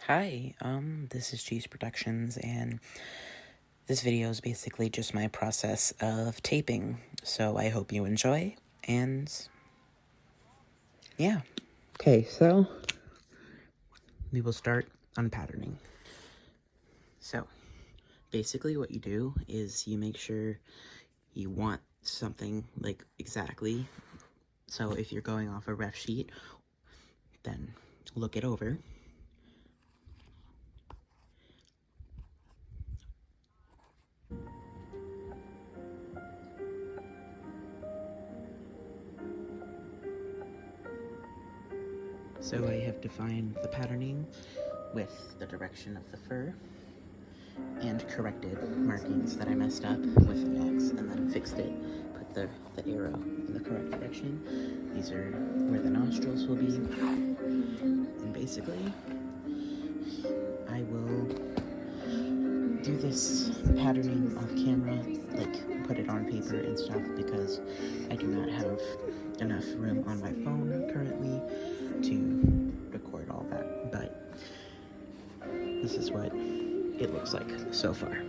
Hi, this is Cheese Productions, and this video is basically just my process of taping, so I hope you enjoy, and yeah. Okay, so we will start unpatterning. So, basically what you do is you make sure you want something, like, exactly. So if you're going off a ref sheet, then look it over. So I have defined the patterning with the direction of the fur and corrected markings that I messed up with an X, and then fixed it, put the arrow in the correct direction. These are where the nostrils will be, and basically I will do this patterning off camera, like put it on paper and stuff, because I do not have enough room on my phone currently to record all that, but this is what it looks like so far.